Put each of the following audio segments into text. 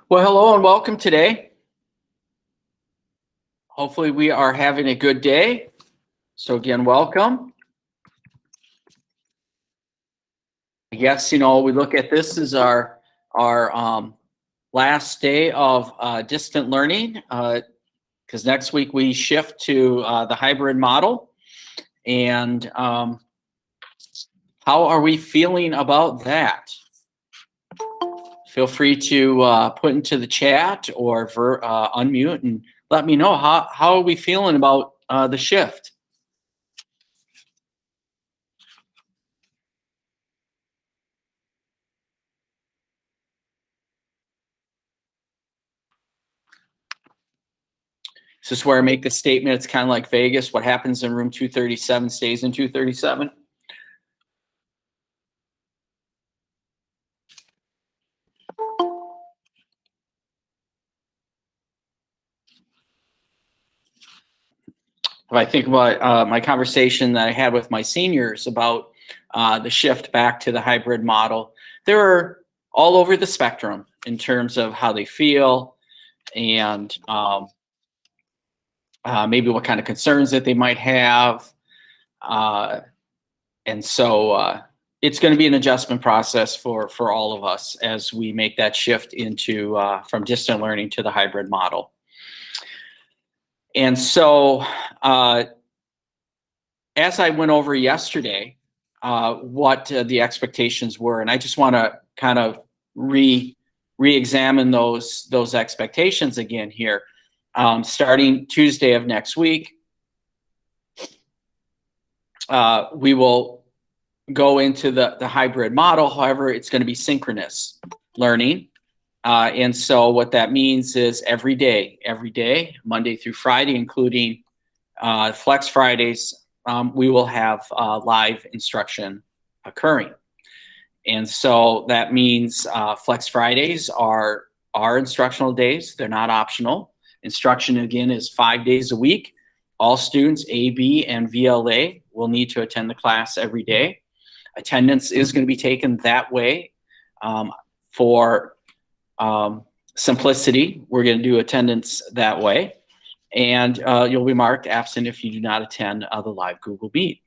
Well, hello and welcome today. Hopefully we are having a good day. So again, welcome. Yes, we look at this as our last day of distant learning because next week we shift to the hybrid model. And how are we feeling about that? Feel free to put into the chat or unmute and let me know how are we feeling about the shift. Is this where I make the statement? It's kind of like Vegas. What happens in room 237 stays in 237. If I think about my conversation that I had with my seniors about the shift back to the hybrid model, they're all over the spectrum in terms of how they feel and maybe what kind of concerns that they might have. And so it's going to be an adjustment process for all of us as we make that shift into from distant learning to the hybrid model. And so as I went over yesterday, what the expectations were, and I just want to kind of re-examine those expectations again here. Starting Tuesday of next week, we will go into the hybrid model. However, it's going to be synchronous learning. And so what that means is every day, Monday through Friday, including Flex Fridays, we will have live instruction occurring. And so that means Flex Fridays are instructional days. They're not optional. Instruction, again, is 5 days a week. All students, A, B, and VLA, will need to attend the class every day. Attendance is going to be taken that way. For simplicity, we're going to do attendance that way. And you'll be marked absent if you do not attend the live Google Meet,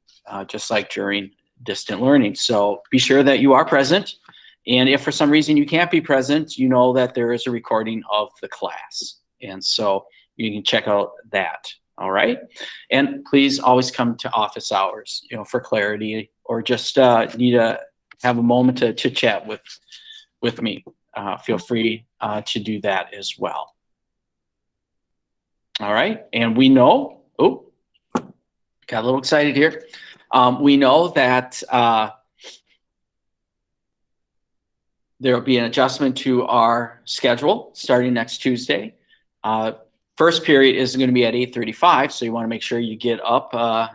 just like during distant learning. So be sure that you are present. And if for some reason you can't be present, you know that there is a recording of the class. And so you can check out that. All right. And please always come to office hours, for clarity, or just need to have a moment to chit chat with me. Feel free to do that as well. All right. And we know, got a little excited here. We know that there will be an adjustment to our schedule starting next Tuesday. First period is going to be at 8:35, so you want to make sure you get up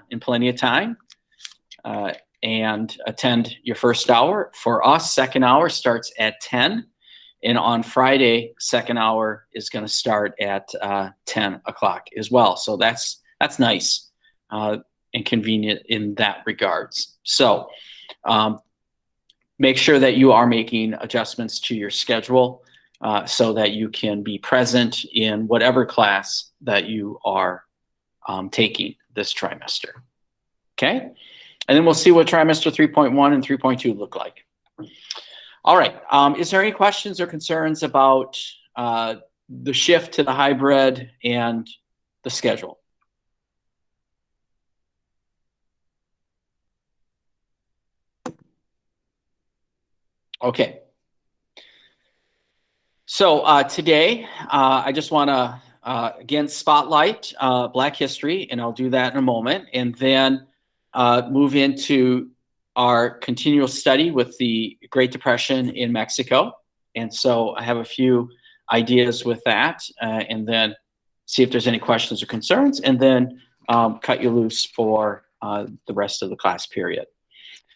in plenty of time and attend your first hour. For us, second hour starts at 10, and on Friday, second hour is going to start at 10 o'clock as well. So that's nice and convenient in that regards. So make sure that you are making adjustments to your schedule so that you can be present in whatever class that you are taking this trimester. Okay? And then we'll see what trimester 3.1 and 3.2 look like. All right. Is there any questions or concerns about the shift to the hybrid and the schedule? Okay. So today, I just want to, again, spotlight Black history, and I'll do that in a moment, and then move into our continual study with the Great Depression in Mexico. And so I have a few ideas with that, and then see if there's any questions or concerns, and then cut you loose for the rest of the class period.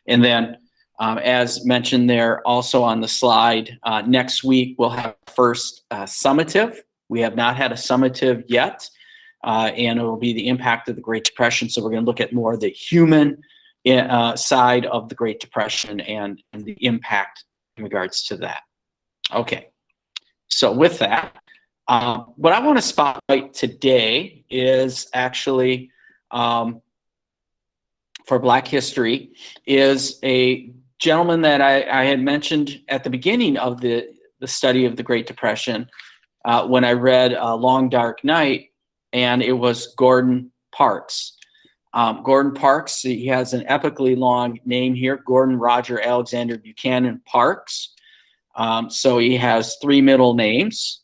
And then, as mentioned there also on the slide, next week we'll have first summative. We have not had a summative yet, and it will be the impact of the Great Depression. So we're going to look at more of the human side of the Great Depression and the impact in regards to that. Okay. So with that, what I want to spotlight today is actually for Black History is a gentleman that I had mentioned at the beginning of the study of the Great Depression when I read Long Dark Night, and it was Gordon Parks. Gordon Parks, he has an epically long name here, Gordon Roger Alexander Buchanan Parks. So he has 3 middle names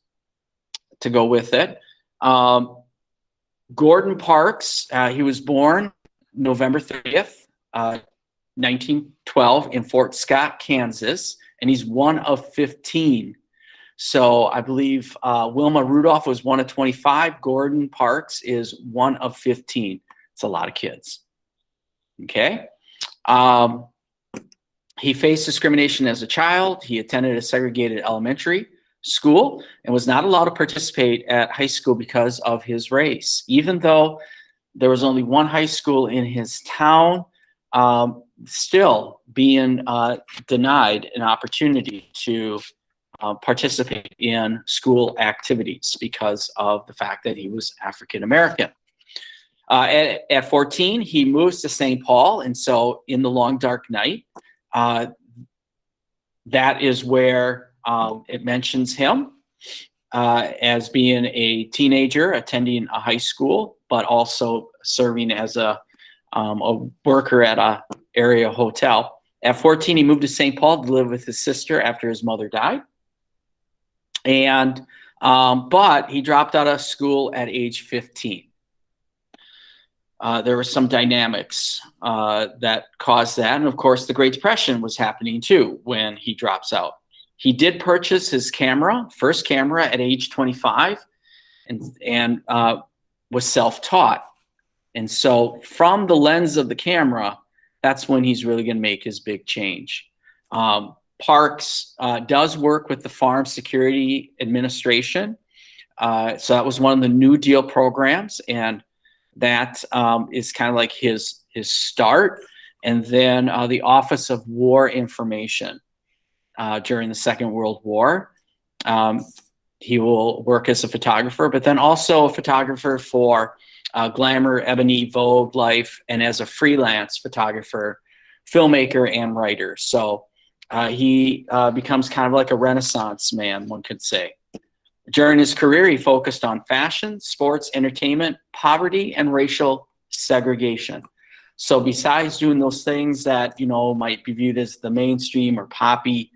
to go with it. Gordon Parks, he was born November 30th, 1912 in Fort Scott, Kansas, and he's one of 15. So I believe Wilma Rudolph was one of 25. Gordon Parks is one of 15. It's a lot of kids. Okay. He faced discrimination as a child. He attended a segregated elementary school and was not allowed to participate at high school because of his race. Even though there was only one high school in his town, still being denied an opportunity to participate in school activities because of the fact that he was African American. At 14, he moves to St. Paul, and so in the Long Dark Night, that is where it mentions him as being a teenager attending a high school, but also serving as a worker at a area hotel. At 14, he moved to St. Paul to live with his sister after his mother died. And but he dropped out of school at age 15. There were some dynamics that caused that. And of course, the Great Depression was happening too when he drops out. He did purchase his first camera at age 25 and was self-taught. And so from the lens of the camera, that's when he's really going to make his big change. Parks does work with the Farm Security Administration. So that was one of the New Deal programs, and that is kind of like his start. And then the Office of War Information during the Second World War. He will work as a photographer, but then also a photographer for Glamour, Ebony, Vogue, Life, and as a freelance photographer, filmmaker, and writer. So he becomes kind of like a Renaissance man, one could say. During his career, he focused on fashion, sports, entertainment, poverty, and racial segregation. So besides doing those things that, you know, might be viewed as the mainstream or poppy,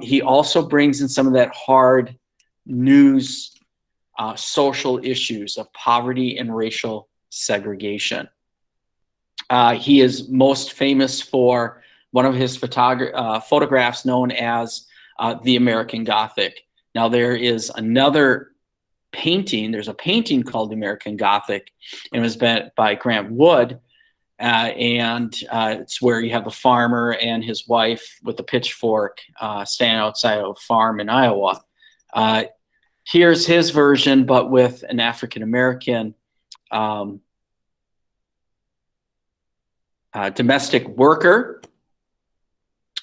he also brings in some of that hard news, social issues of poverty and racial segregation. He is most famous for one of his photographs known as the American Gothic. Now there is another painting. There's a painting called the American Gothic, and it was by Grant Wood, and it's where you have the farmer and his wife with a pitchfork standing outside of a farm in Iowa. Here's his version, but with an African American domestic worker,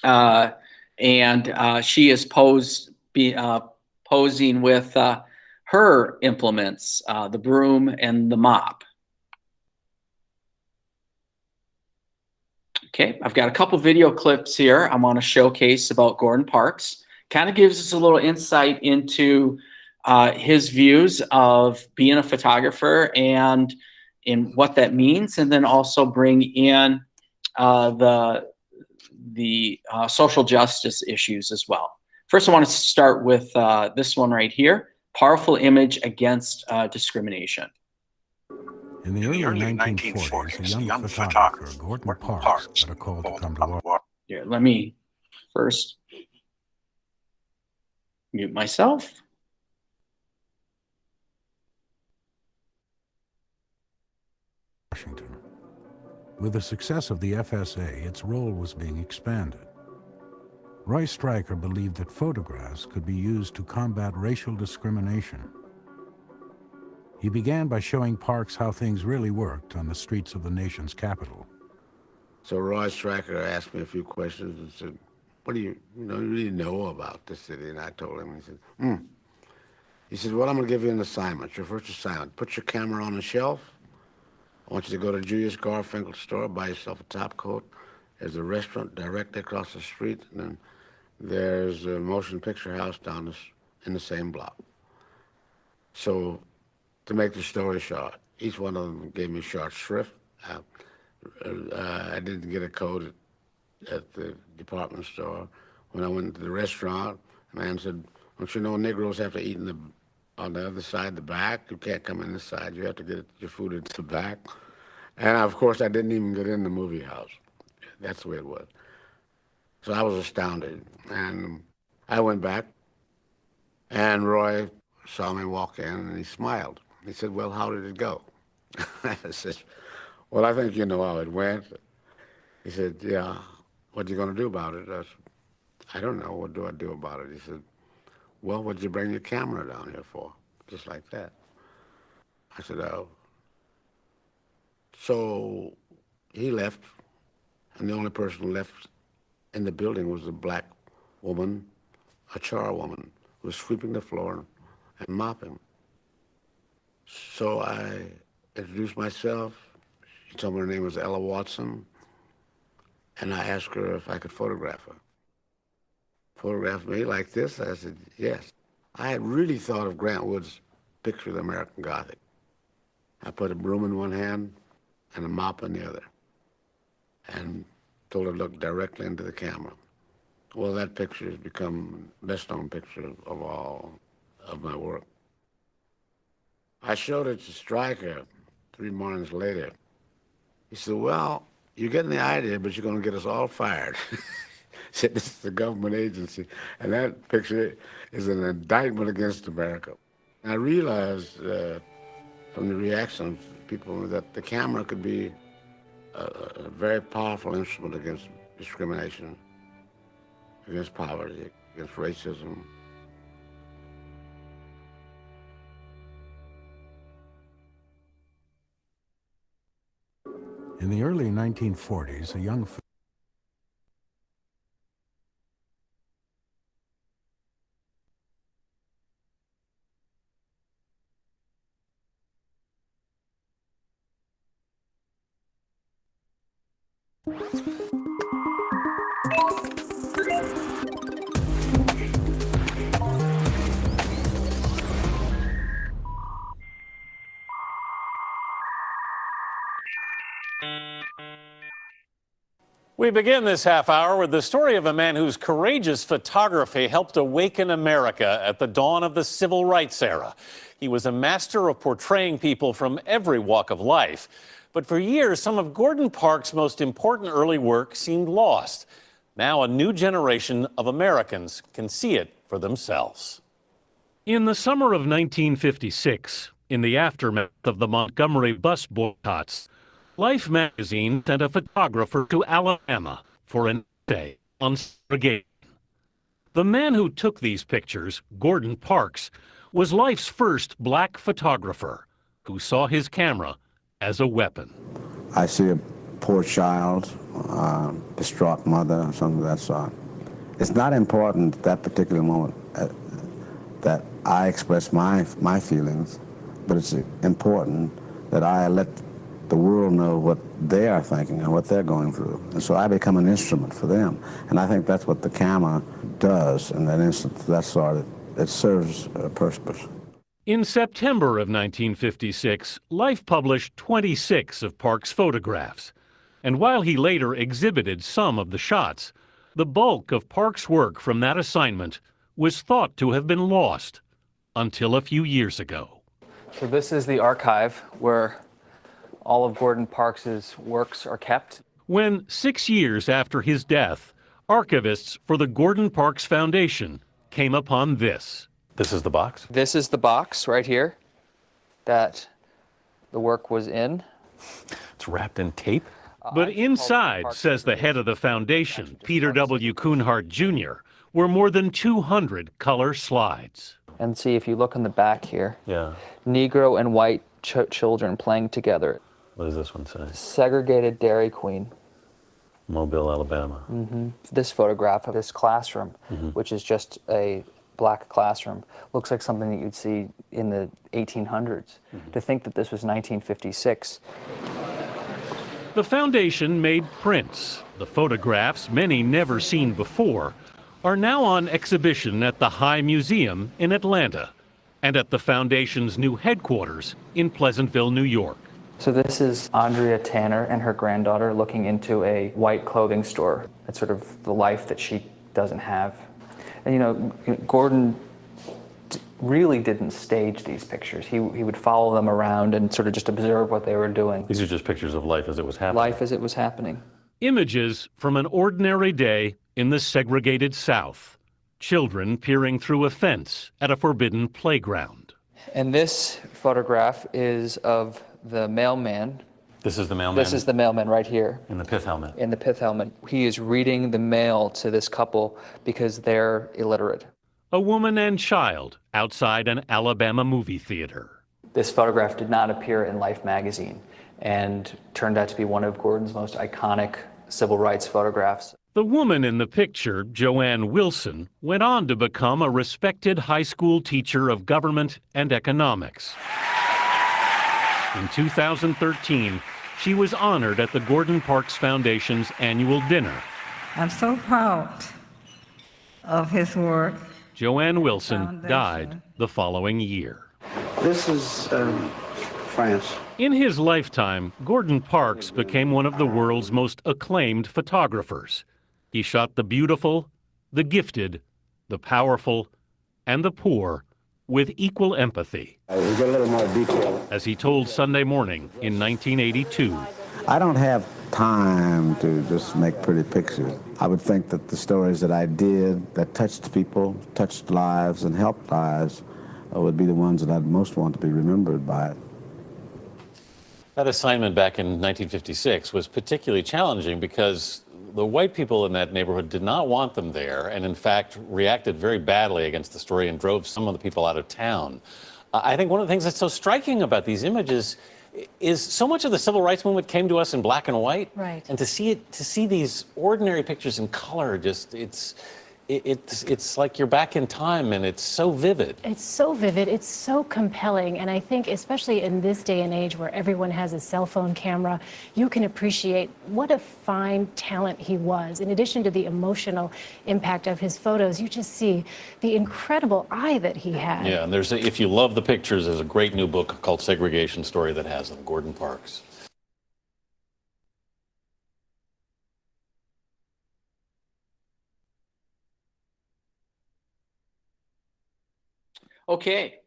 and she is posing with her implements, the broom and the mop. Okay, I've got a couple video clips here I want to showcase about Gordon Parks. Kind of gives us a little insight into his views of being a photographer and in what that means, and then also bring in the social justice issues as well. First, I want to start with this one right here, Powerful Image Against Discrimination. In the early 1940s, a young photographer, Gordon Parks, got a call to come to Here, let me first mute myself. Washington. With the success of the FSA, its role was being expanded. Roy Stryker believed that photographs could be used to combat racial discrimination. He began by showing Parks how things really worked on the streets of the nation's capital. So Roy Stryker asked me a few questions and said, what do you really know about the city? And I told him, he said, He said, well, I'm going to give you an assignment, your first assignment. Put your camera on the shelf. I want you to go to Julius Garfinkel's store, buy yourself a top coat. There's a restaurant directly across the street, and then there's a motion picture house down this, in the same block. So, to make the story short, each one of them gave me short shrift. I didn't get a coat at the department store. When I went to the restaurant, the man said, don't you know Negroes have to eat on the other side, the back? You can't come in this side. You have to get your food at the back. And, of course, I didn't even get in the movie house. That's the way it was. So I was astounded. And I went back, and Roy saw me walk in, and he smiled. He said, well, how did it go? I said, well, I think you know how it went. He said, yeah, what are you going to do about it? I said, I don't know. What do I do about it? He said, well, what'd you bring your camera down here for? Just like that. I said, oh. So he left, and the only person left in the building was a black woman, a char woman, who was sweeping the floor and mopping. So I introduced myself. She told me her name was Ella Watson, and I asked her if I could photograph her. Photograph me like this? I said, yes. I had really thought of Grant Wood's picture of the American Gothic. I put a broom in one hand and a mop in the other, and told her to look directly into the camera. Well, that picture has become the best-known picture of all of my work. I showed it to Stryker 3 mornings later. He said, well, you're getting the idea, but you're going to get us all fired. He said, this is a government agency, and that picture is an indictment against America. I realized from the reaction of people that the camera could be a very powerful instrument against discrimination, against poverty, against racism. In the early 1940s, a young We begin this half hour with the story of a man whose courageous photography helped awaken America at the dawn of the civil rights era. He was a master of portraying people from every walk of life. But for years, some of Gordon Parks' most important early work seemed lost. Now a new generation of Americans can see it for themselves. In the summer of 1956, in the aftermath of the Montgomery bus boycotts, Life magazine sent a photographer to Alabama for an essay on segregation. The man who took these pictures, Gordon Parks, was Life's first black photographer who saw his camera as a weapon. I see a poor child, distraught mother, something of that sort. It's not important at that particular moment that I express my feelings, but it's important that I let the world know what they are thinking and what they're going through. And so I become an instrument for them. And I think that's what the camera does in that instance. That sort it serves a purpose. In September of 1956, Life published 26 of Parks' photographs. And while he later exhibited some of the shots, the bulk of Parks' work from that assignment was thought to have been lost until a few years ago. So this is the archive where all of Gordon Parks' works are kept. When 6 years after his death, archivists for the Gordon Parks Foundation came upon this. This is the box? This is the box right here that the work was in. It's wrapped in tape? But inside, says the head of the foundation, Peter W. Kuhnhart Jr., were more than 200 color slides. And see, if you look on the back here, Yeah. Negro and white children playing together. What does this one say? Segregated Dairy Queen. Mobile, Alabama. This photograph of this classroom, which is just a black classroom looks like something that you'd see in the 1800s. To think that this was 1956. The foundation made prints. The photographs, many never seen before, are now on exhibition at the High Museum in Atlanta and at the foundation's new headquarters in Pleasantville, New York. So this is Andrea Tanner and her granddaughter looking into a white clothing store. That's sort of the life that she doesn't have. And you know, Gordon really didn't stage these pictures. He would follow them around and sort of just observe what they were doing. These are just pictures of life as it was happening. Life as it was happening. Images from an ordinary day in the segregated South. Children peering through a fence at a forbidden playground. And this photograph is of the mailman. This is the mailman? This is the mailman right here. In the pith helmet? In the pith helmet. He is reading the mail to this couple because they're illiterate. A woman and child outside an Alabama movie theater. This photograph did not appear in Life magazine and turned out to be one of Gordon's most iconic civil rights photographs. The woman in the picture, Joanne Wilson, went on to become a respected high school teacher of government and economics. In 2013, she was honored at the Gordon Parks Foundation's annual dinner. I'm so proud of his work. Joanne Wilson Foundation. died the following year. This is France. In his lifetime, Gordon Parks became one of the world's most acclaimed photographers. He shot the beautiful, the gifted, the powerful, and the poor with equal empathy. We get a little more detail. As he told Sunday Morning in 1982, I don't have time to just make pretty pictures. I would think that the stories that I did that touched people, touched lives, and helped lives would be the ones that I'd most want to be remembered by. That assignment back in 1956 was particularly challenging because the white people in that neighborhood did not want them there and in fact reacted very badly against the story and drove some of the people out of town. I think one of the things that's so striking about these images is so much of the civil rights movement came to us in black and white. Right. And to see these ordinary pictures in color, just it's like you're back in time and it's so vivid. It's so vivid, it's so compelling, and I think especially in this day and age where everyone has a cell phone camera, you can appreciate what a fine talent he was. In addition to the emotional impact of his photos, you just see the incredible eye that he had. Yeah, and if you love the pictures, there's a great new book called Segregation Story that has them, Gordon Parks. Okay,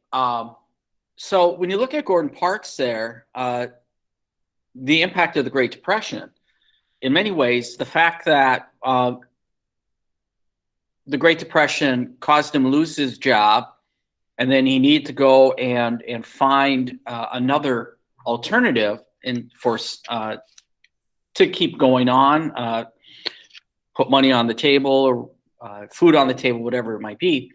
so when you look at Gordon Parks there, the impact of the Great Depression, in many ways, the fact that the Great Depression caused him to lose his job, and then he needed to go and find another alternative to keep going on, put money on the table or food on the table, whatever it might be.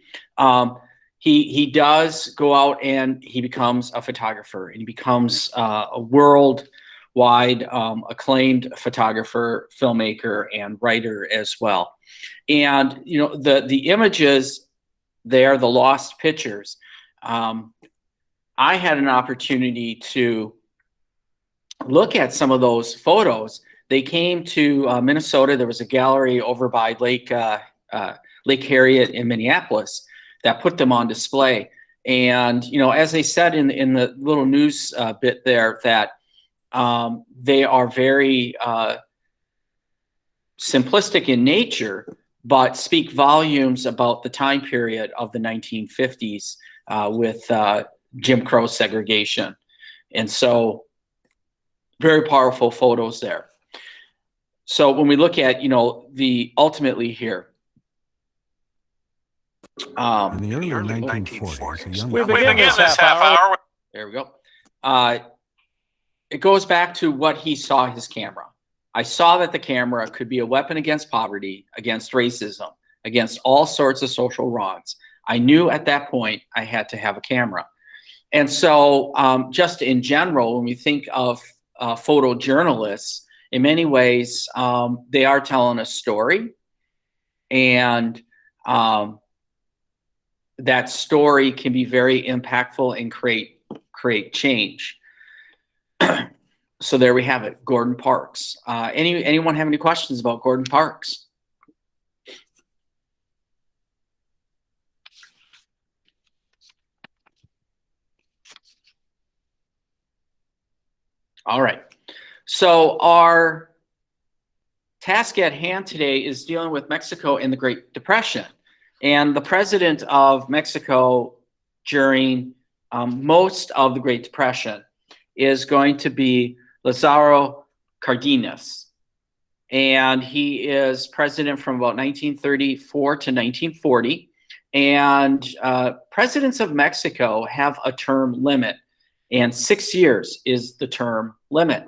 He does go out and he becomes a photographer, and he becomes a worldwide acclaimed photographer, filmmaker, and writer as well. And you know, the images there, the lost pictures. I had an opportunity to look at some of those photos. They came to Minnesota. There was a gallery over by Lake Harriet in Minneapolis that put them on display. And, you know, as they said in the little news bit there, that they are very simplistic in nature, but speak volumes about the time period of the 1950s with Jim Crow segregation. And so very powerful photos there. So when we look at, you know, ultimately here, In the early 1940s, a young We begin this half hour. There we go. It goes back to what he saw his camera. I saw that the camera could be a weapon against poverty, against racism, against all sorts of social wrongs. I knew at that point I had to have a camera. And so just in general, when we think of photojournalists, in many ways, they are telling a story. And that story can be very impactful and create change. So there we have it, Gordon Parks. Anyone have any questions about Gordon Parks? All right. So our task at hand today is dealing with Mexico and the Great Depression. And the president of Mexico during most of the Great Depression is going to be Lázaro Cárdenas. And he is president from about 1934 to 1940. And presidents of Mexico have a term limit, and 6 years is the term limit.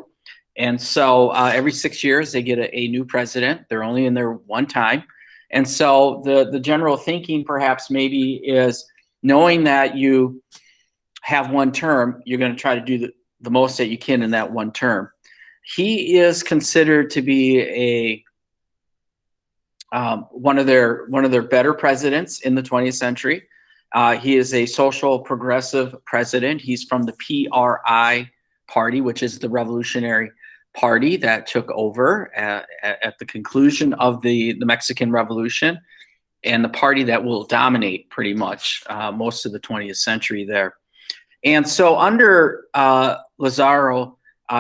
And so every 6 years they get a new president. They're only in there one time. And so the general thinking perhaps maybe is, knowing that you have one term, you're going to try to do the most that you can in that one term. He is considered to be one of their better presidents in the 20th century. He is a social progressive president. He's from the PRI party, which is the Revolutionary Party that took over at the conclusion of the Mexican Revolution, and the party that will dominate pretty much most of the 20th century there. And so under Lázaro,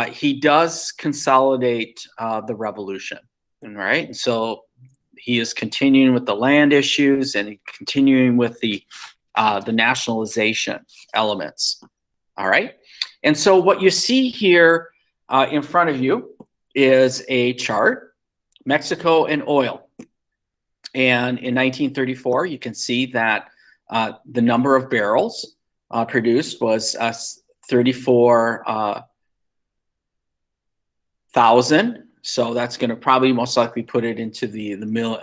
he does consolidate the revolution, right? And so he is continuing with the land issues and continuing with the nationalization elements. All right. And so what you see here in front of you is a chart, Mexico and oil. And in 1934, you can see that the number of barrels produced was 34,000. So that's going to probably most likely put it into the mill,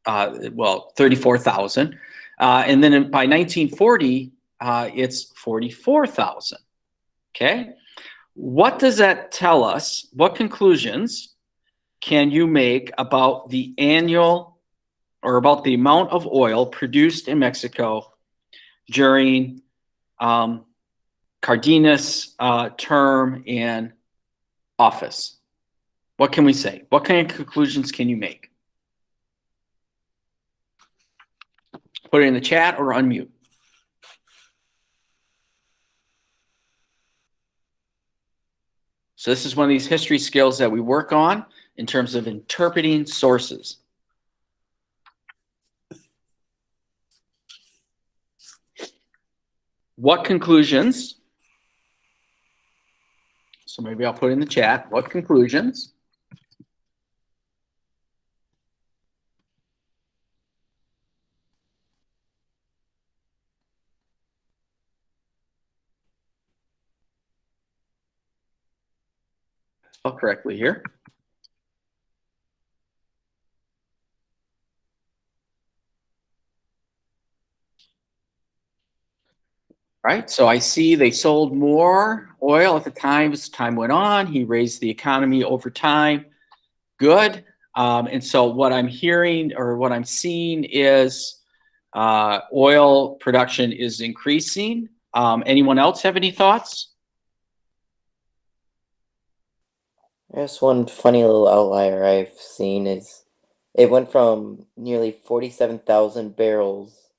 34,000. And then by 1940, it's 44,000. Okay. What does that tell us? What conclusions can you make about the annual, or about the amount of oil produced in Mexico during Cardenas' term in office? What can we say? What kind of conclusions can you make? Put it in the chat or unmute. So this is one of these history skills that we work on in terms of interpreting sources. What conclusions? So maybe I'll put in the chat. What conclusions spell correctly here? Right, so I see they sold more oil at the time as time went on. He raised the economy over time. Good. And so what I'm hearing, or what I'm seeing, is oil production is increasing. Anyone else have any thoughts? I guess one funny little outlier I've seen is it went from nearly 47,000 barrels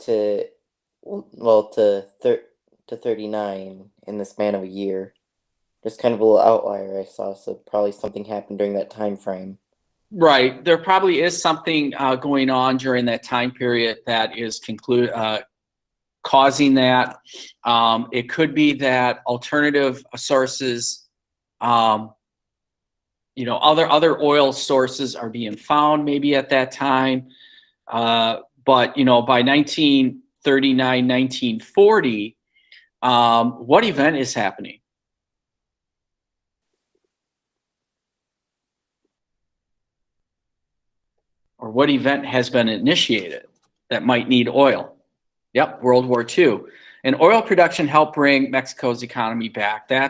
to 39 in the span of a year. Just kind of a little outlier I saw, so probably something happened during that time frame. Right, there probably is something going on during that time period that is causing that. It could be that alternative sources, other oil sources are being found maybe at that time. But by 1939, 1940, what event is happening? Or what event has been initiated that might need oil? Yep, World War II. And oil production helped bring Mexico's economy back. I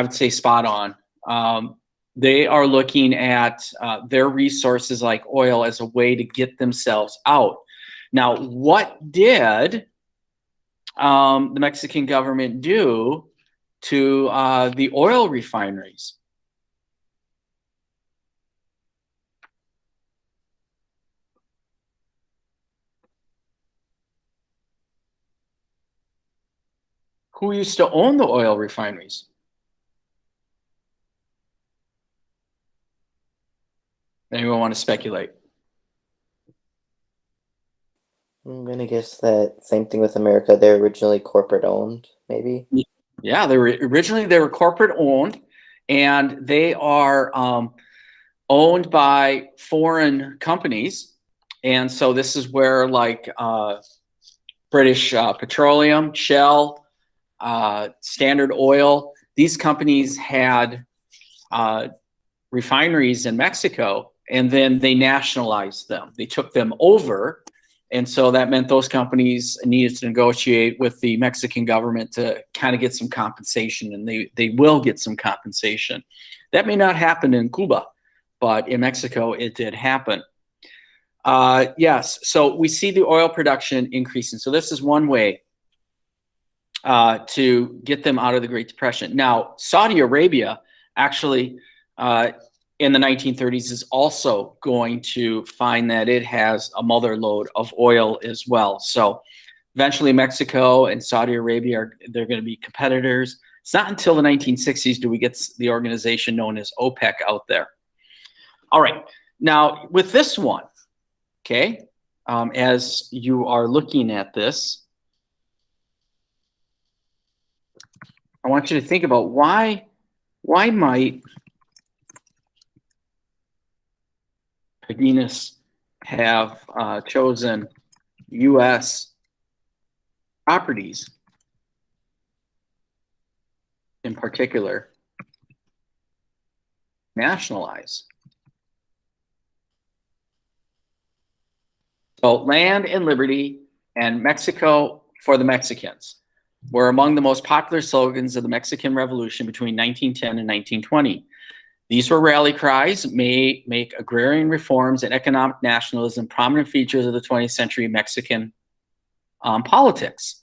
would say spot on. They are looking at their resources like oil as a way to get themselves out. Now, what did the Mexican government do to the oil refineries? Who used to own the oil refineries? Anyone want to speculate? I'm gonna guess that same thing with America. They're originally corporate owned, maybe. Yeah, they were corporate owned, and they are owned by foreign companies. And so this is where like British Petroleum, Shell, Standard Oil, these companies had refineries in Mexico, and then they nationalized them. They took them over. And so that meant those companies needed to negotiate with the Mexican government to kind of get some compensation, and they will get some compensation. That may not happen in Cuba, but in Mexico, it did happen. Yes, so we see the oil production increasing. So this is one way to get them out of the Great Depression. Now, Saudi Arabia actually in the 1930s is also going to find that it has a mother lode of oil as well. So eventually Mexico and Saudi Arabia they're going to be competitors. It's not until the 1960s do we get the organization known as OPEC out there. All right, now with this one, okay, as you are looking at this, I want you to think about why might Cardenas have chosen U.S. properties in particular nationalize. So land and liberty and Mexico for the Mexicans were among the most popular slogans of the Mexican Revolution between 1910 and 1920. These were rally cries, may make agrarian reforms and economic nationalism prominent features of the 20th century Mexican politics.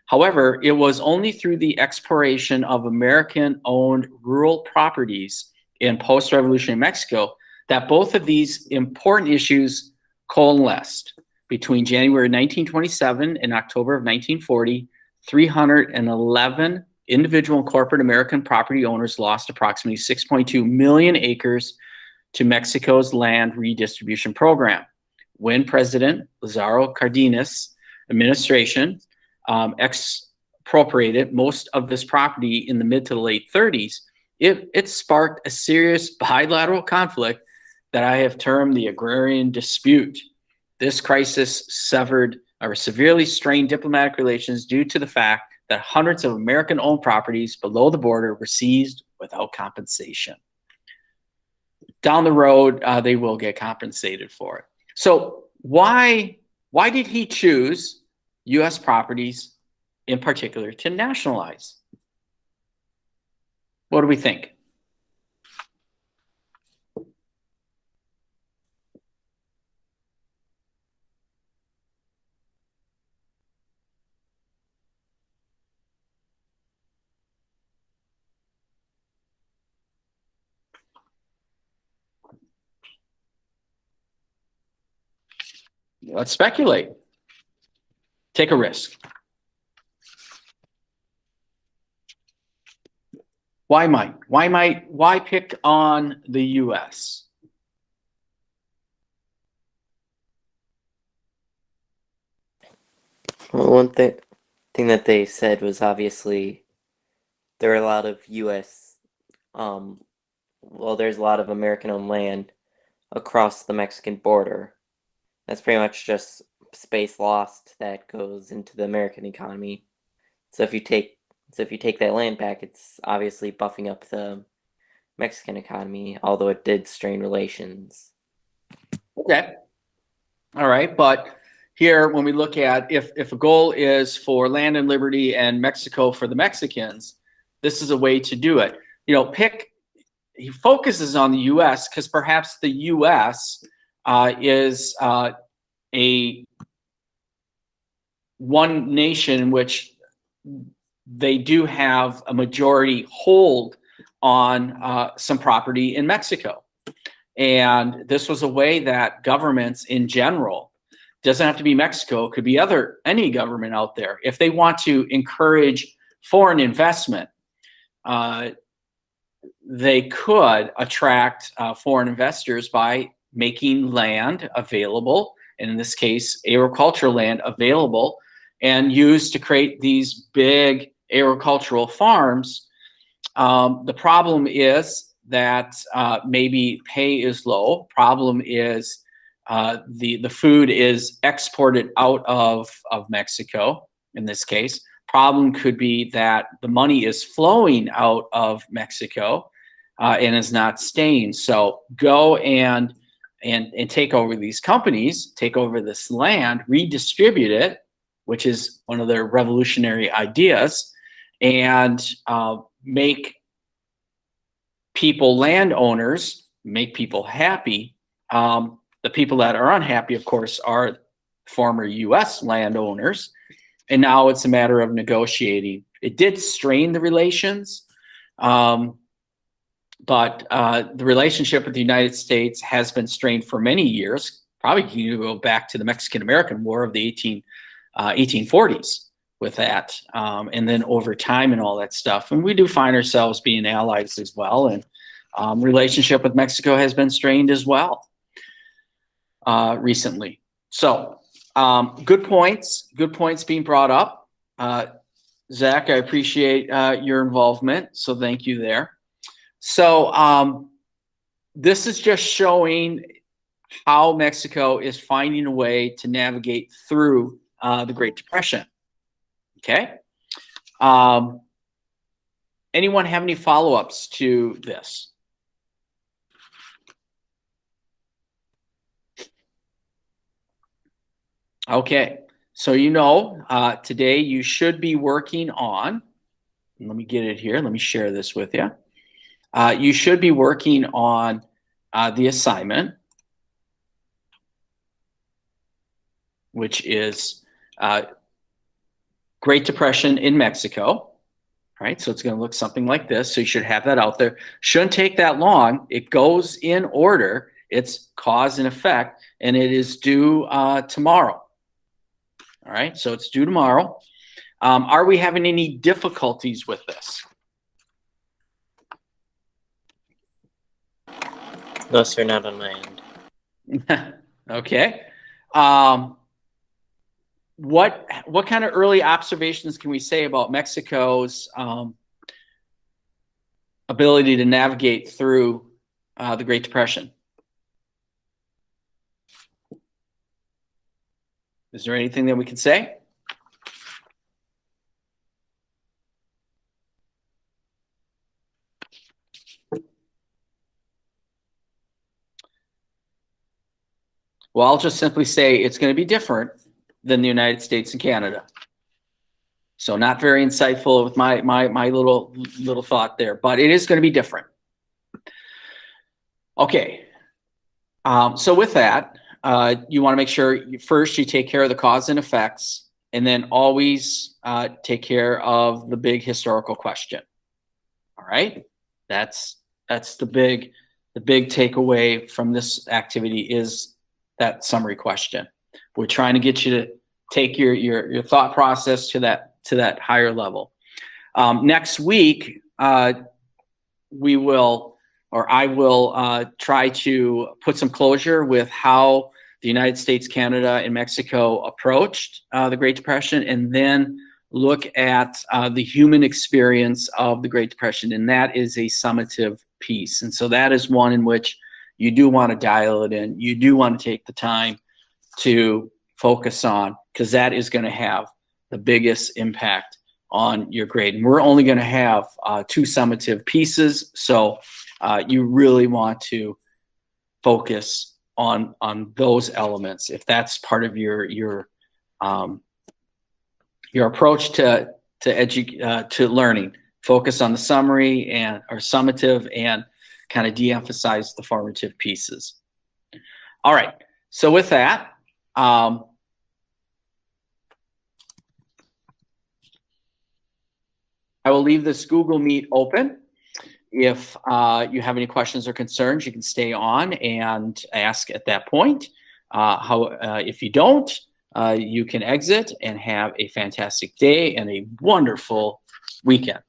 However, it was only through the exploration of American-owned rural properties in post-revolutionary Mexico that both of these important issues coalesced. Between January 1927 and October of 1940, 311 individual and corporate American property owners lost approximately 6.2 million acres to Mexico's land redistribution program. When President Lázaro Cárdenas' administration expropriated most of this property in the mid to late 30s, it sparked a serious bilateral conflict that I have termed the agrarian dispute. This crisis severed or severely strained diplomatic relations due to the fact that hundreds of American-owned properties below the border were seized without compensation. Down the road, they will get compensated for it. So why did he choose U.S. properties in particular to nationalize? What do we think? Let's speculate. Take a risk. Why pick on the U.S.? Well, one thing that they said was obviously there are a lot of U.S. There's a lot of American-owned land across the Mexican border. That's pretty much just space lost that goes into the American economy. So if you take that land back, it's obviously buffing up the Mexican economy, although it did strain relations. Okay. All right, but here when we look at if a goal is for land and liberty and Mexico for the Mexicans, this is a way to do it. You know, he focuses on the U.S. because perhaps the U.S. Is a one nation in which they do have a majority hold on some property in Mexico. And this was a way that governments in general, doesn't have to be Mexico, it could be any government out there, if they want to encourage foreign investment, they could attract foreign investors by making land available, and in this case, agricultural land available, and used to create these big agricultural farms. The problem is that maybe pay is low. Problem is the food is exported out of Mexico, in this case. Problem could be that the money is flowing out of Mexico and is not staying. So go and take over these companies, take over this land, redistribute it, which is one of their revolutionary ideas, and make people landowners, make people happy. The people that are unhappy, of course, are former U.S. landowners. And now it's a matter of negotiating. It did strain the relations, but the relationship with the United States has been strained for many years. Probably you go back to the Mexican-American War of the 1840s with that, and then over time and all that stuff. And we do find ourselves being allies as well. And relationship with Mexico has been strained as well recently. So good points being brought up. Zach, I appreciate your involvement, so thank you there. So this is just showing how Mexico is finding a way to navigate through the Great Depression. Okay. Anyone have any follow-ups to this? Okay, so today you should be working on, let me get it here, let me share this with you. You should be working on the assignment, which is Great Depression in Mexico, right? So it's going to look something like this. So you should have that out there. Shouldn't take that long. It goes in order. It's cause and effect, and it is due tomorrow. All right, so it's due tomorrow. Are we having any difficulties with this? No, sir, not on my end. Okay. What kind of early observations can we say about Mexico's ability to navigate through the Great Depression? Is there anything that we can say? Well, I'll just simply say it's going to be different than the United States and Canada. So not very insightful with my little thought there, but it is going to be different. Okay. So with that, you want to make sure first you take care of the cause and effects, and then always take care of the big historical question. All right, that's the big takeaway from this activity is that summary question. We're trying to get you to take your thought process to that higher level. Next week, we will, or I will, try to put some closure with how the United States, Canada, and Mexico approached the Great Depression, and then look at the human experience of the Great Depression, and that is a summative piece. And so that is one in which you do want to dial it in. You do want to take the time to focus on, because that is going to have the biggest impact on your grade. And we're only going to have 2 summative pieces, so you really want to focus on those elements if that's part of your approach to learning. Focus on the summary or summative, and kind of de-emphasize the formative pieces. All right, so with that, I will leave this Google Meet open. If you have any questions or concerns, you can stay on and ask at that point. If you don't, you can exit and have a fantastic day and a wonderful weekend.